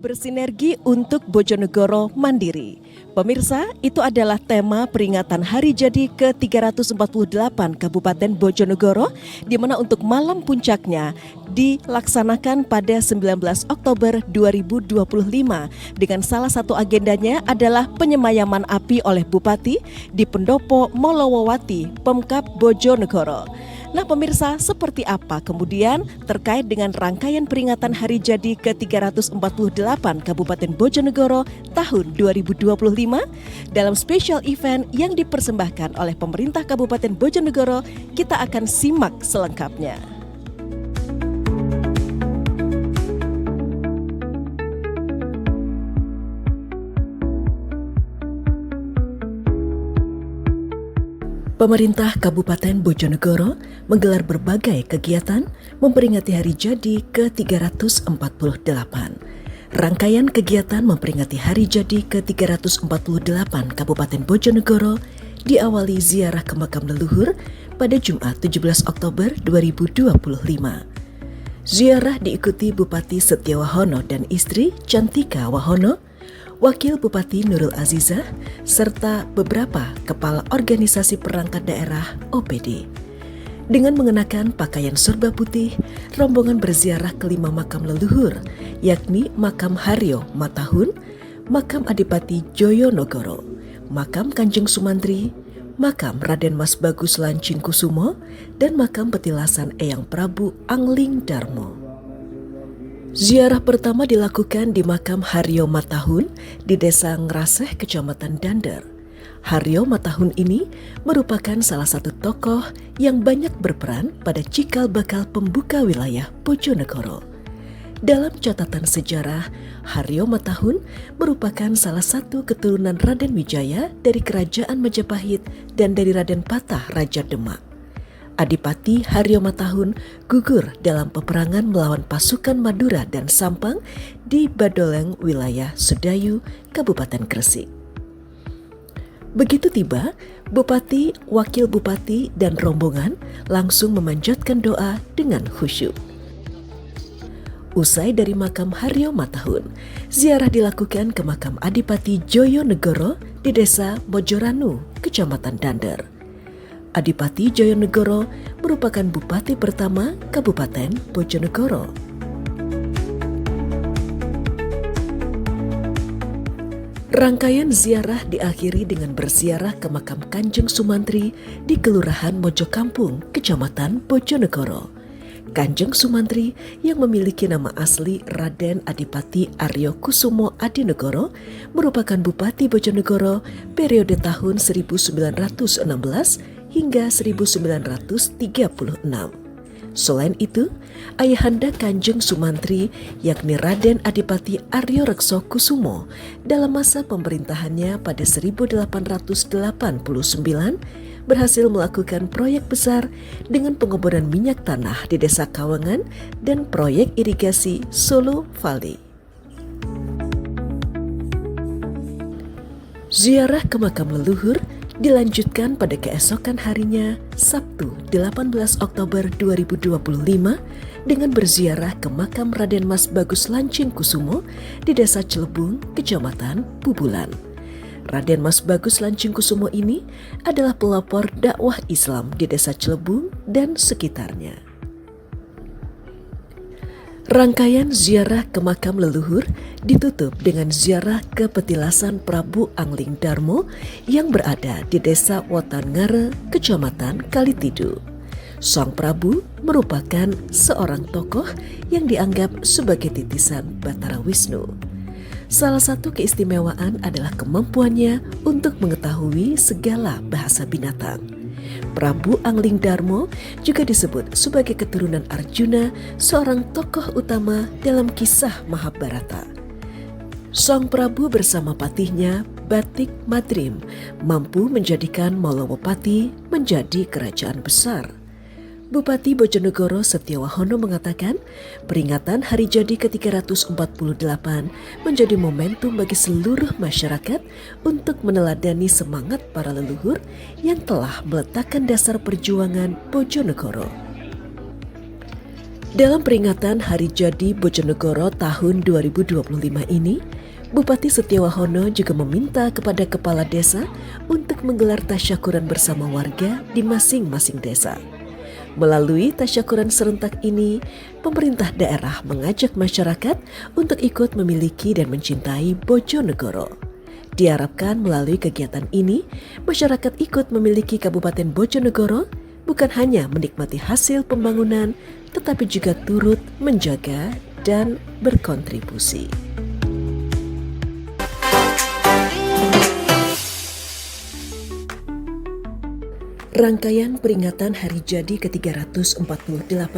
Bersinergi untuk Bojonegoro Mandiri. Pemirsa, itu adalah tema peringatan Hari Jadi ke-348 Kabupaten Bojonegoro, di mana untuk malam puncaknya dilaksanakan pada 19 Oktober 2025 dengan salah satu agendanya adalah penyemayaman api oleh Bupati di Pendopo Molowowati, Pemkab Bojonegoro. Nah pemirsa, seperti apa kemudian terkait dengan rangkaian peringatan Hari Jadi ke-348 Kabupaten Bojonegoro tahun 2025 dalam special event yang dipersembahkan oleh pemerintah Kabupaten Bojonegoro, kita akan simak selengkapnya. Pemerintah Kabupaten Bojonegoro menggelar berbagai kegiatan memperingati Hari Jadi ke-348. Rangkaian kegiatan memperingati Hari Jadi ke-348 Kabupaten Bojonegoro diawali ziarah ke makam leluhur pada Jumat 17 Oktober 2025. Ziarah diikuti Bupati Setiowahono dan istri Cantika Wahono, Wakil Bupati Nurul Azizah, serta beberapa kepala organisasi perangkat daerah OPD. Dengan mengenakan pakaian serba putih, rombongan berziarah ke 5 makam leluhur, yakni Makam Haryo Matahun, Makam Adipati Joyonegoro, Makam Kanjeng Sumantri, Makam Raden Mas Bagus Lancingkusumo, dan Makam Petilasan Eyang Prabu Angling Darmo. Ziarah pertama dilakukan di Makam Haryo Matahun di Desa Ngraseh, Kecamatan Dander. Haryo Matahun ini merupakan salah satu tokoh yang banyak berperan pada cikal bakal pembuka wilayah Bojonegoro. Dalam catatan sejarah, Haryo Matahun merupakan salah satu keturunan Raden Wijaya dari Kerajaan Majapahit dan dari Raden Patah Raja Demak. Adipati Haryo Matahun gugur dalam peperangan melawan pasukan Madura dan Sampang di Badoleng, wilayah Sedayu, Kabupaten Gresik. Begitu tiba, Bupati, Wakil Bupati, dan rombongan langsung memanjatkan doa dengan khusyuk. Usai dari makam Haryo Matahun, ziarah dilakukan ke makam Adipati Joyonegoro di Desa Mojoranu, Kecamatan Dander. Adipati Joyonegoro merupakan bupati pertama Kabupaten Bojonegoro. Rangkaian ziarah diakhiri dengan berziarah ke makam Kanjeng Sumantri di Kelurahan Mojokampung, Kecamatan Bojonegoro. Kanjeng Sumantri yang memiliki nama asli Raden Adipati Aryo Kusumo Adinegoro merupakan Bupati Bojonegoro periode tahun 1916 hingga 1936. Selain itu, ayahanda Kanjeng Sumantri yakni Raden Adipati Aryo Rekso Kusumo dalam masa pemerintahannya pada 1889 berhasil melakukan proyek besar dengan pengeboran minyak tanah di Desa Kawangan dan proyek irigasi Solo Valley. Ziarah ke makam leluhur dilanjutkan pada keesokan harinya, Sabtu 18 Oktober 2025 dengan berziarah ke makam Raden Mas Bagus Lancingkusumo di Desa Celebung, Kecamatan Bubulan. Raden Mas Bagus Lancingkusumo ini adalah pelopor dakwah Islam di Desa Celebung dan sekitarnya. Rangkaian ziarah ke makam leluhur ditutup dengan ziarah ke petilasan Prabu Angling Darmo yang berada di Desa Wotangare, Kecamatan Kalitidu. Sang Prabu merupakan seorang tokoh yang dianggap sebagai titisan Batara Wisnu. Salah satu keistimewaan adalah kemampuannya untuk mengetahui segala bahasa binatang. Prabu Angling Darmo juga disebut sebagai keturunan Arjuna, seorang tokoh utama dalam kisah Mahabharata. Sang Prabu bersama patihnya Batik Madrim mampu menjadikan Molowopati menjadi kerajaan besar. Bupati Bojonegoro Setiowahono mengatakan peringatan Hari Jadi ke-348 menjadi momentum bagi seluruh masyarakat untuk meneladani semangat para leluhur yang telah meletakkan dasar perjuangan Bojonegoro. Dalam peringatan Hari Jadi Bojonegoro tahun 2025 ini, Bupati Setiawahono juga meminta kepada kepala desa untuk menggelar tasyakuran bersama warga di masing-masing desa. Melalui tasyakuran serentak ini, pemerintah daerah mengajak masyarakat untuk ikut memiliki dan mencintai Bojonegoro. Diharapkan melalui kegiatan ini, masyarakat ikut memiliki Kabupaten Bojonegoro bukan hanya menikmati hasil pembangunan, tetapi juga turut menjaga dan berkontribusi. Rangkaian peringatan Hari Jadi ke-348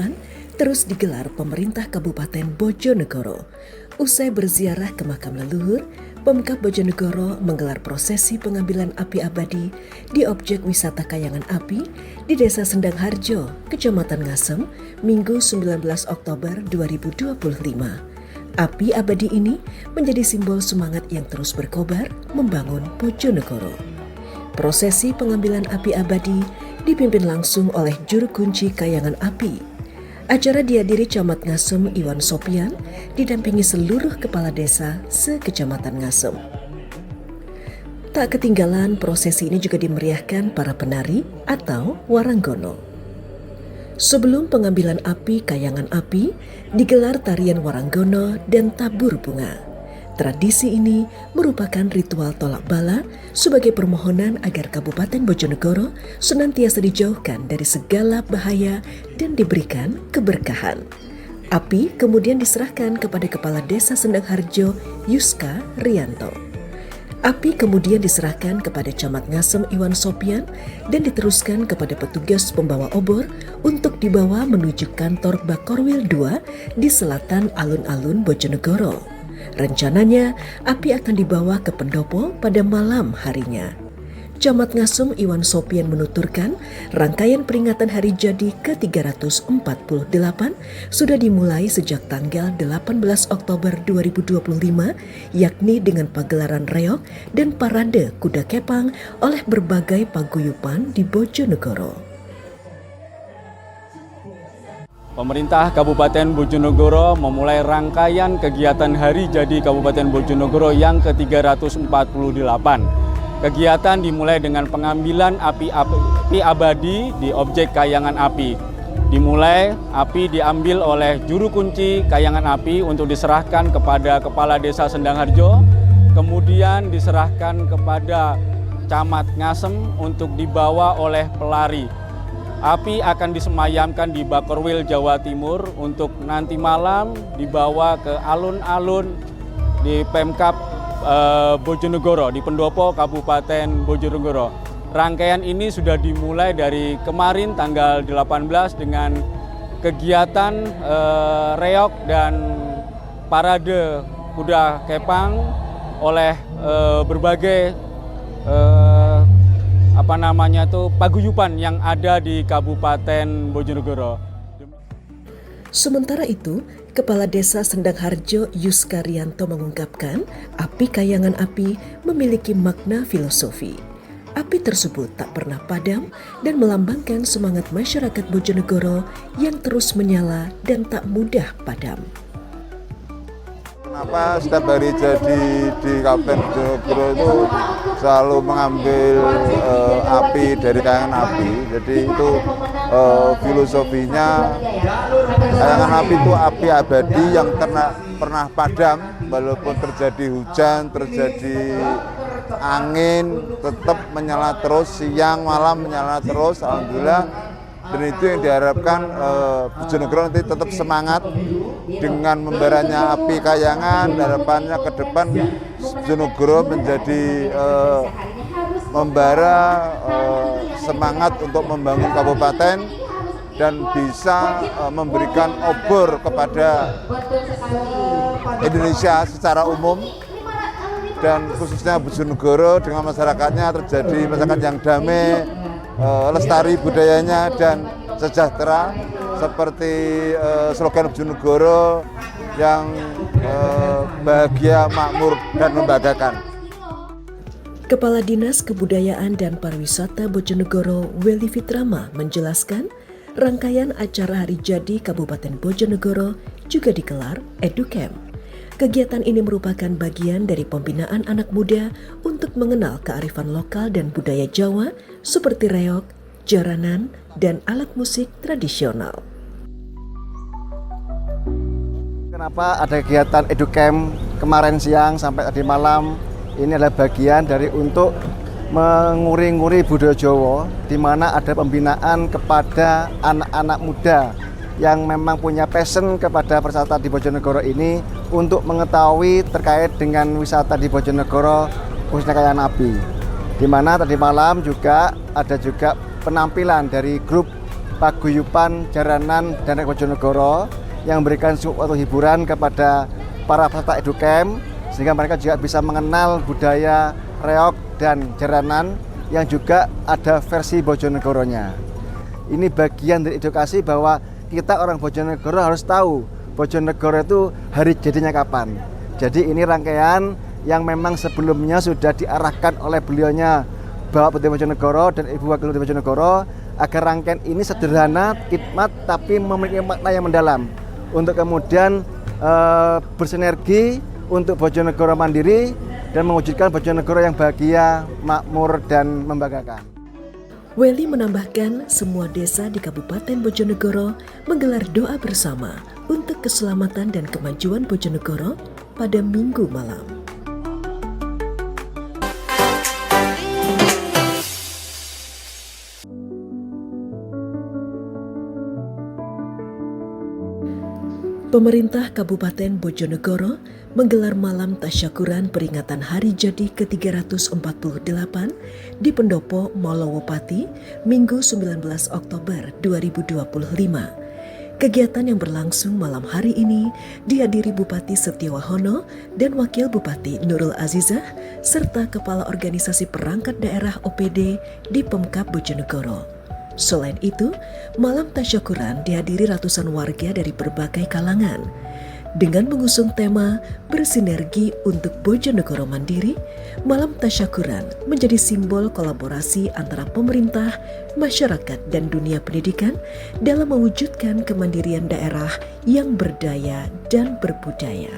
terus digelar pemerintah Kabupaten Bojonegoro. Usai berziarah ke makam leluhur, Pemkab Bojonegoro menggelar prosesi pengambilan api abadi di objek wisata Kayangan Api di Desa Sendang Harjo, Kecamatan Ngasem, Minggu 19 Oktober 2025. Api abadi ini menjadi simbol semangat yang terus berkobar membangun Bojonegoro. Prosesi pengambilan api abadi dipimpin langsung oleh juru kunci Kayangan Api. Acara dihadiri Camat Ngasem Iwan Sopian, didampingi seluruh kepala desa se-Kecamatan Ngasem. Tak ketinggalan, prosesi ini juga dimeriahkan para penari atau waranggono. Sebelum pengambilan api Kayangan Api, digelar tarian waranggono dan tabur bunga. Tradisi ini merupakan ritual tolak bala sebagai permohonan agar Kabupaten Bojonegoro senantiasa dijauhkan dari segala bahaya dan diberikan keberkahan. Api kemudian diserahkan kepada Kepala Desa Sendang Harjo, Yuska Rianto. Api kemudian diserahkan kepada Camat Ngasem Iwan Sopian dan diteruskan kepada petugas pembawa obor untuk dibawa menuju kantor Bakorwil 2 di selatan alun-alun Bojonegoro. Rencananya, api akan dibawa ke pendopo pada malam harinya. Camat Ngasem Iwan Sopian menuturkan, rangkaian peringatan Hari Jadi ke-348 sudah dimulai sejak tanggal 18 Oktober 2025, yakni dengan pagelaran reog dan parade kuda kepang oleh berbagai paguyuban di Bojonegoro. Pemerintah Kabupaten Bojonegoro memulai rangkaian kegiatan Hari Jadi Kabupaten Bojonegoro yang ke-348. Kegiatan dimulai dengan pengambilan api abadi di objek Kayangan Api. Dimulai, api diambil oleh juru kunci Kayangan Api untuk diserahkan kepada Kepala Desa Sendang Harjo, kemudian diserahkan kepada Camat Ngasem untuk dibawa oleh pelari. Api akan disemayamkan di Bakorwil, Jawa Timur untuk nanti malam dibawa ke alun-alun di Pemkab Bojonegoro, di pendopo Kabupaten Bojonegoro. Rangkaian ini sudah dimulai dari kemarin tanggal 18 dengan kegiatan reog dan parade kuda kepang oleh berbagai paguyuban yang ada di Kabupaten Bojonegoro. Sementara itu, Kepala Desa Sendang Harjo Yuska Rianto mengungkapkan, api Kayangan Api memiliki makna filosofi. Api tersebut tak pernah padam dan melambangkan semangat masyarakat Bojonegoro yang terus menyala dan tak mudah padam. Kenapa setiap hari jadi di Kabupaten Bojonegoro itu selalu mengambil api dari Kayangan Api. Jadi itu filosofinya, Kayangan Api itu api abadi yang pernah padam, walaupun terjadi hujan, terjadi angin, tetap menyala terus, siang malam menyala terus, alhamdulillah. Dan itu yang diharapkan Bojonegoro nanti tetap semangat dengan membaranya api Kayangan. Harapannya ke depan Bojonegoro menjadi membara semangat untuk membangun kabupaten dan bisa memberikan obor kepada Indonesia secara umum dan khususnya Bojonegoro dengan masyarakatnya terjadi masyarakat yang damai, lestari budayanya dan sejahtera seperti slogan Bojonegoro yang bahagia, makmur dan membanggakan. Kepala Dinas Kebudayaan dan Pariwisata Bojonegoro Weli Fitrama menjelaskan, Rangkaian acara Hari Jadi Kabupaten Bojonegoro juga digelar EduCamp. Kegiatan ini merupakan bagian dari pembinaan anak muda untuk mengenal kearifan lokal dan budaya Jawa seperti reog, jaranan, dan alat musik tradisional. Kenapa ada kegiatan EduCamp kemarin siang sampai tadi malam? Ini adalah bagian dari untuk menguri-nguri budaya Jawa, di mana ada pembinaan kepada anak-anak muda yang memang punya passion kepada wisata di Bojonegoro ini untuk mengetahui terkait dengan wisata di Bojonegoro khususnya Kayangan Api. Di mana tadi malam juga ada juga penampilan dari grup paguyuban Jaranan dan Reog Bojonegoro yang memberikan suatu hiburan kepada para peserta EduCamp sehingga mereka juga bisa mengenal budaya reog dan jaranan yang juga ada versi Bojonegoronya. Ini bagian dari edukasi bahwa kita orang Bojonegoro harus tahu Bojonegoro itu hari jadinya kapan. Jadi ini rangkaian yang memang sebelumnya sudah diarahkan oleh beliaunya Bapak Bupati Bojonegoro dan Ibu Wakil Bupati Bojonegoro agar rangkaian ini sederhana, khidmat tapi memiliki makna yang mendalam untuk kemudian bersinergi untuk Bojonegoro mandiri dan mewujudkan Bojonegoro yang bahagia, makmur, dan membanggakan. Welly menambahkan semua desa di Kabupaten Bojonegoro menggelar doa bersama untuk keselamatan dan kemajuan Bojonegoro pada Minggu malam. Pemerintah Kabupaten Bojonegoro menggelar malam tasyakuran peringatan Hari Jadi ke-348 di Pendopo Malowopati Minggu 19 Oktober 2025. Kegiatan yang berlangsung malam hari ini dihadiri Bupati Setiowahono dan Wakil Bupati Nurul Azizah serta Kepala Organisasi Perangkat Daerah OPD di Pemkab Bojonegoro. Selain itu, malam tasyakuran dihadiri ratusan warga dari berbagai kalangan. Dengan mengusung tema bersinergi untuk Bojonegoro Mandiri, malam tasyakuran menjadi simbol kolaborasi antara pemerintah, masyarakat, dan dunia pendidikan dalam mewujudkan kemandirian daerah yang berdaya dan berbudaya.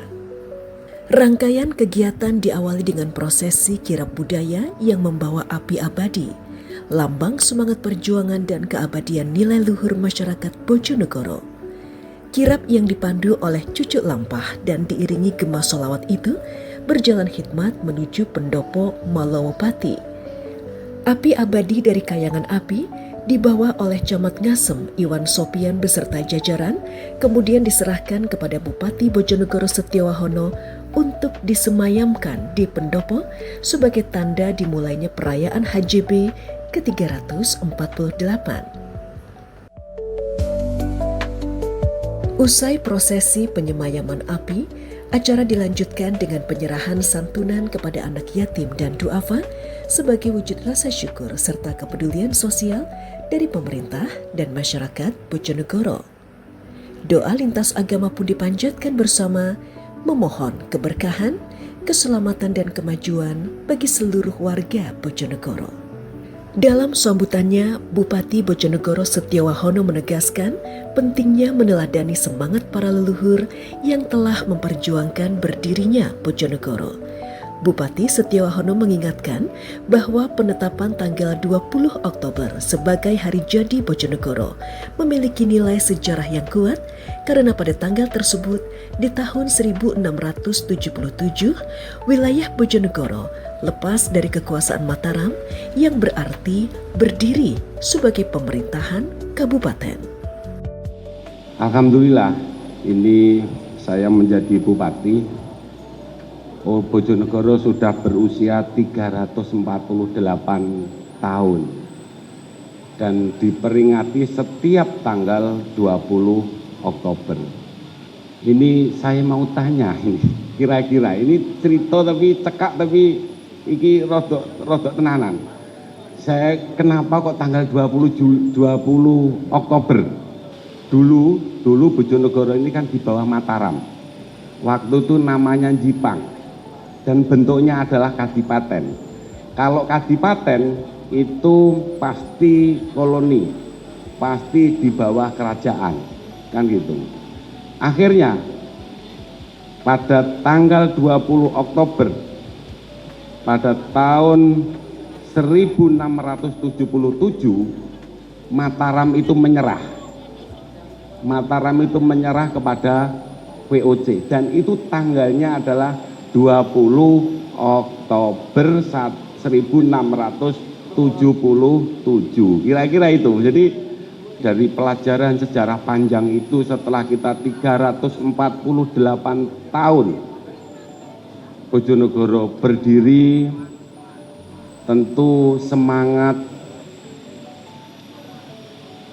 Rangkaian kegiatan diawali dengan prosesi kirap budaya yang membawa api abadi, lambang semangat perjuangan dan keabadian nilai luhur masyarakat Bojonegoro. Kirap yang dipandu oleh cucuk lampah dan diiringi gema sholawat itu berjalan khidmat menuju Pendopo Malowopati. Api abadi dari Kayangan Api dibawa oleh Camat Ngasem Iwan Sopian beserta jajaran, kemudian diserahkan kepada Bupati Bojonegoro Setiowahono untuk disemayamkan di Pendopo sebagai tanda dimulainya perayaan HJB ke-348. Usai prosesi penyemayaman api, acara dilanjutkan dengan penyerahan santunan kepada anak yatim dan duafa sebagai wujud rasa syukur serta kepedulian sosial dari pemerintah dan masyarakat Bojonegoro. Doa lintas agama pun dipanjatkan bersama, memohon keberkahan, keselamatan dan kemajuan bagi seluruh warga Bojonegoro. Dalam sambutannya, Bupati Bojonegoro Setiowahono menegaskan pentingnya meneladani semangat para leluhur yang telah memperjuangkan berdirinya Bojonegoro. Bupati Setiowahono mengingatkan bahwa penetapan tanggal 20 Oktober sebagai Hari Jadi Bojonegoro memiliki nilai sejarah yang kuat karena pada tanggal tersebut di tahun 1677 wilayah Bojonegoro lepas dari kekuasaan Mataram yang berarti berdiri sebagai pemerintahan kabupaten. Alhamdulillah ini saya menjadi bupati. Bojonegoro sudah berusia 348 tahun dan diperingati setiap tanggal 20 Oktober. Ini saya mau tanya ini, kira-kira ini cerita tapi cekak tapi iki rodok tenanan. Saya kenapa kok tanggal 20 Oktober? Dulu Bojonegoro ini kan di bawah Mataram. Waktu itu namanya Jipang. Dan bentuknya adalah kadipaten. Kalau kadipaten itu pasti koloni. pasti di bawah kerajaan, kan gitu. Akhirnya pada tanggal 20 Oktober pada tahun 1677 Mataram itu menyerah. Mataram itu menyerah kepada VOC dan itu tanggalnya adalah 20 Oktober 1677. Kira-kira itu. Jadi dari pelajaran sejarah panjang itu setelah kita 348 tahun Bojonegoro berdiri, tentu semangat,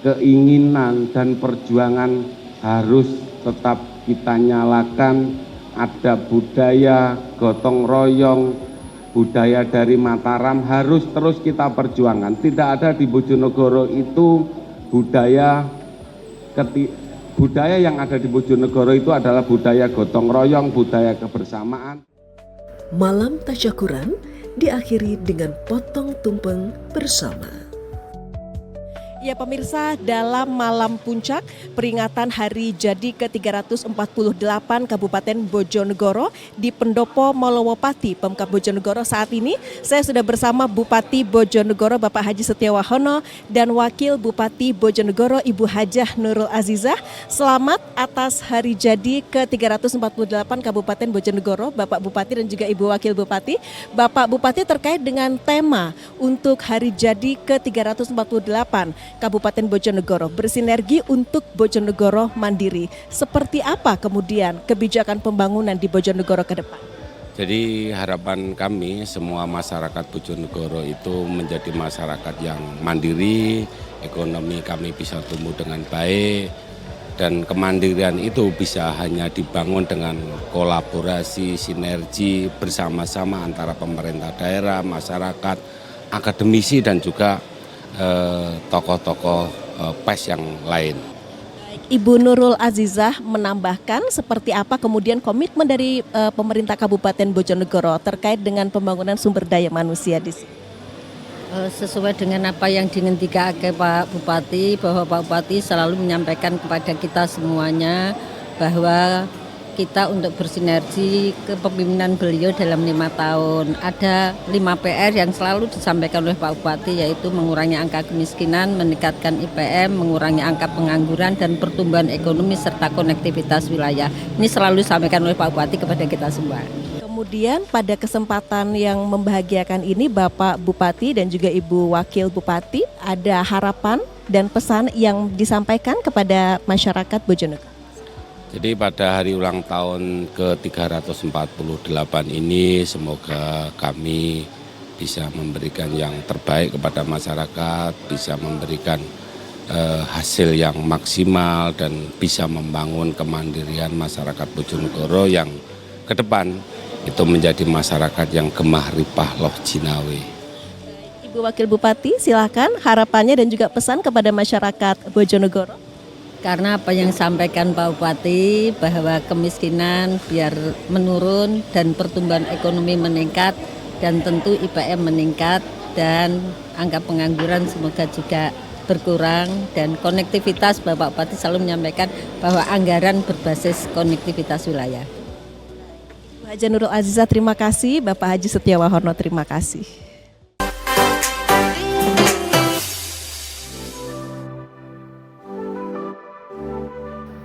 keinginan dan perjuangan harus tetap kita nyalakan. Ada budaya gotong royong, budaya dari Mataram harus terus kita perjuangkan. Tidak ada di Bojonegoro itu budaya yang ada di Bojonegoro itu adalah budaya gotong royong, budaya kebersamaan. Malam tasyakuran diakhiri dengan potong tumpeng bersama. Ya pemirsa, dalam malam puncak peringatan hari jadi ke-348 Kabupaten Bojonegoro di Pendopo Malowopati, Pemkab Bojonegoro. Saat ini saya sudah bersama Bupati Bojonegoro Bapak Haji Setiawahono dan Wakil Bupati Bojonegoro Ibu Hajah Nurul Azizah. Selamat atas hari jadi ke-348 Kabupaten Bojonegoro Bapak Bupati dan juga Ibu Wakil Bupati. Bapak Bupati, terkait dengan tema untuk hari jadi ke-348 Kabupaten Bojonegoro bersinergi untuk Bojonegoro mandiri. Seperti apa kemudian kebijakan pembangunan di Bojonegoro ke depan? Jadi harapan kami semua masyarakat Bojonegoro itu menjadi masyarakat yang mandiri, ekonomi kami bisa tumbuh dengan baik, dan kemandirian itu bisa hanya dibangun dengan kolaborasi, sinergi bersama-sama antara pemerintah daerah, masyarakat, akademisi dan juga tokoh-tokoh PES yang lain. Ibu Nurul Azizah menambahkan seperti apa kemudian komitmen dari pemerintah Kabupaten Bojonegoro terkait dengan pembangunan sumber daya manusia di sini. Sesuai dengan apa yang dingendikan Pak Bupati, bahwa Pak Bupati selalu menyampaikan kepada kita semuanya bahwa kita untuk bersinergi kepemimpinan beliau dalam 5 tahun. Ada 5 PR yang selalu disampaikan oleh Pak Bupati, yaitu mengurangi angka kemiskinan, meningkatkan IPM, mengurangi angka pengangguran, dan pertumbuhan ekonomi serta konektivitas wilayah. Ini selalu disampaikan oleh Pak Bupati kepada kita semua. Kemudian pada kesempatan yang membahagiakan ini Bapak Bupati dan juga Ibu Wakil Bupati, ada harapan dan pesan yang disampaikan kepada masyarakat Bojonegoro. Jadi pada hari ulang tahun ke-348 ini semoga kami bisa memberikan yang terbaik kepada masyarakat, bisa memberikan hasil yang maksimal dan bisa membangun kemandirian masyarakat Bojonegoro yang ke depan itu menjadi masyarakat yang gemah ripah loh jinawe. Ibu Wakil Bupati, silakan harapannya dan juga pesan kepada masyarakat Bojonegoro. Karena apa yang disampaikan Pak Bupati bahwa kemiskinan biar menurun dan pertumbuhan ekonomi meningkat dan tentu IPM meningkat dan angka pengangguran semoga juga berkurang, dan konektivitas Bapak Bupati selalu menyampaikan bahwa anggaran berbasis konektivitas wilayah. Bu Hajah Nurul Azizah terima kasih, Bapak Haji Setiawahono terima kasih.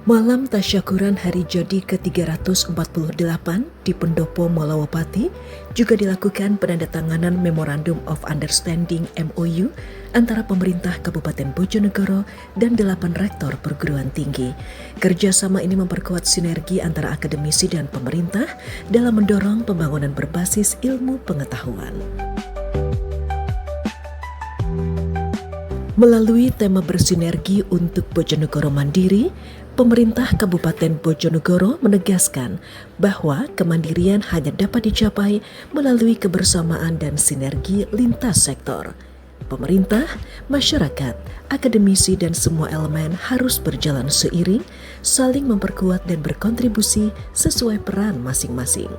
Malam tasyakuran hari jadi ke-348 di Pendopo Malowopati juga dilakukan penandatanganan Memorandum of Understanding MOU antara pemerintah Kabupaten Bojonegoro dan 8 rektor perguruan tinggi. Kerjasama ini memperkuat sinergi antara akademisi dan pemerintah dalam mendorong pembangunan berbasis ilmu pengetahuan. Melalui tema bersinergi untuk Bojonegoro Mandiri, pemerintah Kabupaten Bojonegoro menegaskan bahwa kemandirian hanya dapat dicapai melalui kebersamaan dan sinergi lintas sektor. Pemerintah, masyarakat, akademisi, dan semua elemen harus berjalan seiring, saling memperkuat dan berkontribusi sesuai peran masing-masing.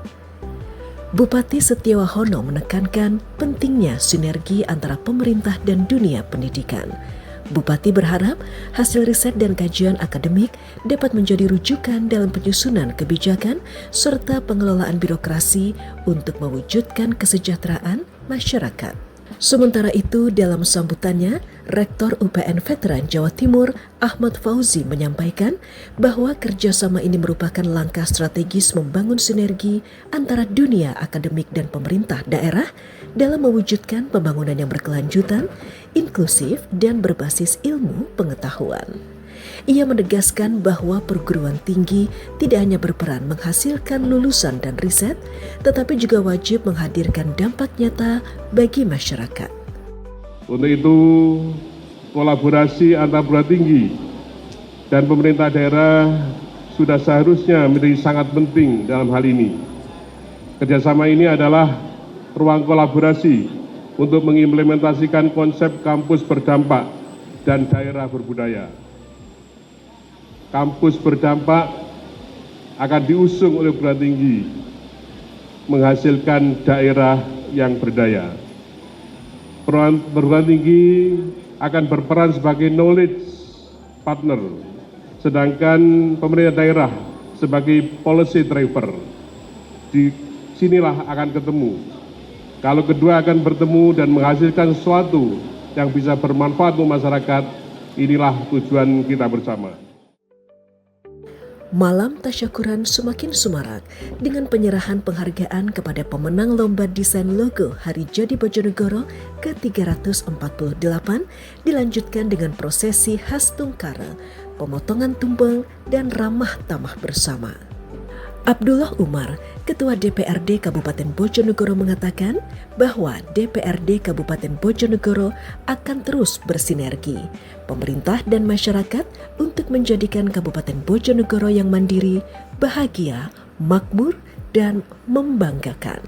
Bupati Setiawahono menekankan pentingnya sinergi antara pemerintah dan dunia pendidikan. Bupati berharap hasil riset dan kajian akademik dapat menjadi rujukan dalam penyusunan kebijakan serta pengelolaan birokrasi untuk mewujudkan kesejahteraan masyarakat. Sementara itu, dalam sambutannya, Rektor UPN Veteran Jawa Timur Ahmad Fauzi menyampaikan bahwa kerjasama ini merupakan langkah strategis membangun sinergi antara dunia akademik dan pemerintah daerah dalam mewujudkan pembangunan yang berkelanjutan, inklusif, dan berbasis ilmu pengetahuan. Ia menegaskan bahwa perguruan tinggi tidak hanya berperan menghasilkan lulusan dan riset, tetapi juga wajib menghadirkan dampak nyata bagi masyarakat. Untuk itu, kolaborasi antar perguruan tinggi dan pemerintah daerah sudah seharusnya menjadi sangat penting dalam hal ini. Kerjasama ini adalah ruang kolaborasi untuk mengimplementasikan konsep kampus berdampak dan daerah berbudaya. Kampus berdampak akan diusung oleh perguruan tinggi, menghasilkan daerah yang berdaya. Perguruan tinggi akan berperan sebagai knowledge partner, sedangkan pemerintah daerah sebagai policy driver. Di sinilah akan ketemu. Kalau kedua akan bertemu dan menghasilkan sesuatu yang bisa bermanfaat untuk masyarakat, inilah tujuan kita bersama. Malam tasyakuran semakin semarak dengan penyerahan penghargaan kepada pemenang lomba desain logo Hari Jadi Bojonegoro ke-348 dilanjutkan dengan prosesi khas tungkara, pemotongan tumpeng, dan ramah tamah bersama. Abdullah Umar, Ketua DPRD Kabupaten Bojonegoro mengatakan bahwa DPRD Kabupaten Bojonegoro akan terus bersinergi, pemerintah dan masyarakat untuk menjadikan Kabupaten Bojonegoro yang mandiri, bahagia, makmur, dan membanggakan.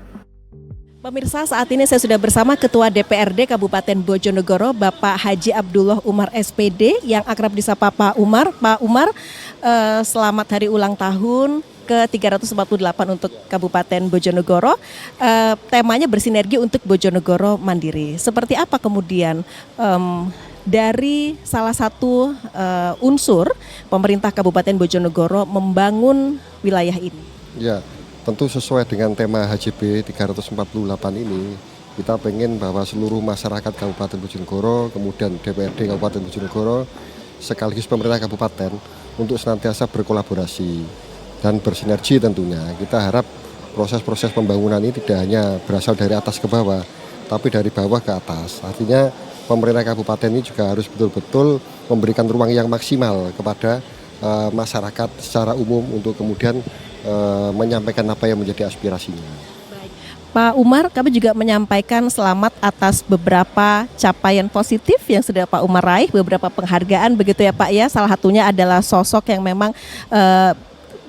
Pemirsa, saat ini saya sudah bersama Ketua DPRD Kabupaten Bojonegoro, Bapak Haji Abdullah Umar SPD, yang akrab disapa Pak Umar. Pak Umar, selamat hari ulang tahun ke-348 untuk Kabupaten Bojonegoro. Temanya bersinergi untuk Bojonegoro mandiri. Seperti apa kemudian dari salah satu unsur pemerintah Kabupaten Bojonegoro membangun wilayah ini? Ya, tentu sesuai dengan tema HJB 348 ini, kita pengen bahwa seluruh masyarakat Kabupaten Bojonegoro, kemudian DPRD Kabupaten Bojonegoro, sekaligus pemerintah kabupaten untuk senantiasa berkolaborasi dan bersinergi tentunya. Kita harap proses-proses pembangunan ini tidak hanya berasal dari atas ke bawah, tapi dari bawah ke atas. Artinya pemerintah kabupaten ini juga harus betul-betul memberikan ruang yang maksimal kepada masyarakat secara umum untuk kemudian menyampaikan apa yang menjadi aspirasinya. Pak Umar, kami juga menyampaikan selamat atas beberapa capaian positif yang sudah Pak Umar raih, beberapa penghargaan begitu ya Pak ya. Salah satunya adalah sosok yang memang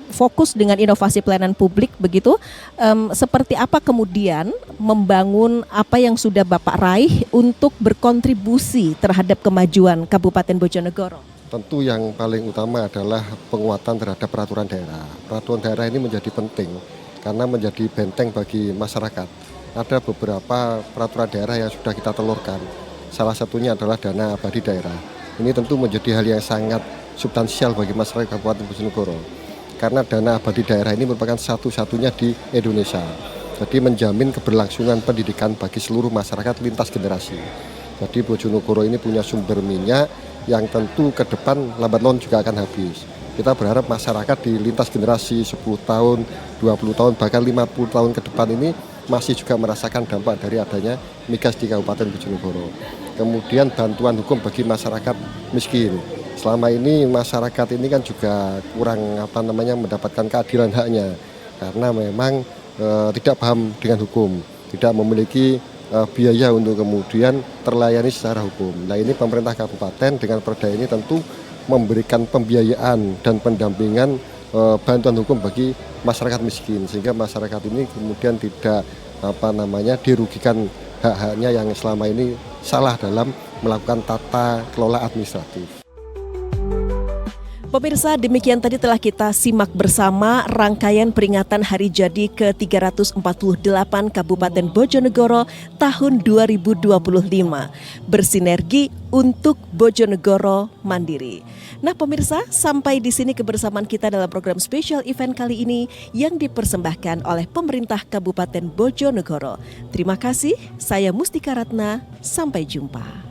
fokus dengan inovasi pelayanan publik begitu. Seperti apa kemudian membangun apa yang sudah Bapak raih untuk berkontribusi terhadap kemajuan Kabupaten Bojonegoro? Tentu yang paling utama adalah penguatan terhadap peraturan daerah. Peraturan daerah ini menjadi penting karena menjadi benteng bagi masyarakat. Ada beberapa peraturan daerah yang sudah kita telurkan. Salah satunya adalah dana abadi daerah. Ini tentu menjadi hal yang sangat substansial bagi masyarakat Kabupaten Bojonegoro. Karena dana abadi daerah ini merupakan satu-satunya di Indonesia. Jadi menjamin keberlangsungan pendidikan bagi seluruh masyarakat lintas generasi. Jadi Bojonegoro ini punya sumber minyak yang tentu ke depan lambat laun juga akan habis. Kita berharap masyarakat di lintas generasi 10 tahun, 20 tahun, bahkan 50 tahun ke depan ini masih juga merasakan dampak dari adanya migas di Kabupaten Bojonegoro. Kemudian bantuan hukum bagi masyarakat miskin. Selama ini masyarakat ini kan juga kurang mendapatkan keadilan haknya karena memang tidak paham dengan hukum, tidak memiliki biaya untuk kemudian terlayani secara hukum. Nah ini pemerintah kabupaten dengan perda ini tentu memberikan pembiayaan dan pendampingan bantuan hukum bagi masyarakat miskin sehingga masyarakat ini kemudian tidak dirugikan hak-haknya yang selama ini salah dalam melakukan tata kelola administratif. Pemirsa, demikian tadi telah kita simak bersama rangkaian peringatan Hari Jadi ke-348 Kabupaten Bojonegoro tahun 2025. Bersinergi untuk Bojonegoro Mandiri. Nah pemirsa, sampai di sini kebersamaan kita dalam program spesial event kali ini yang dipersembahkan oleh pemerintah Kabupaten Bojonegoro. Terima kasih, saya Mustika Ratna, sampai jumpa.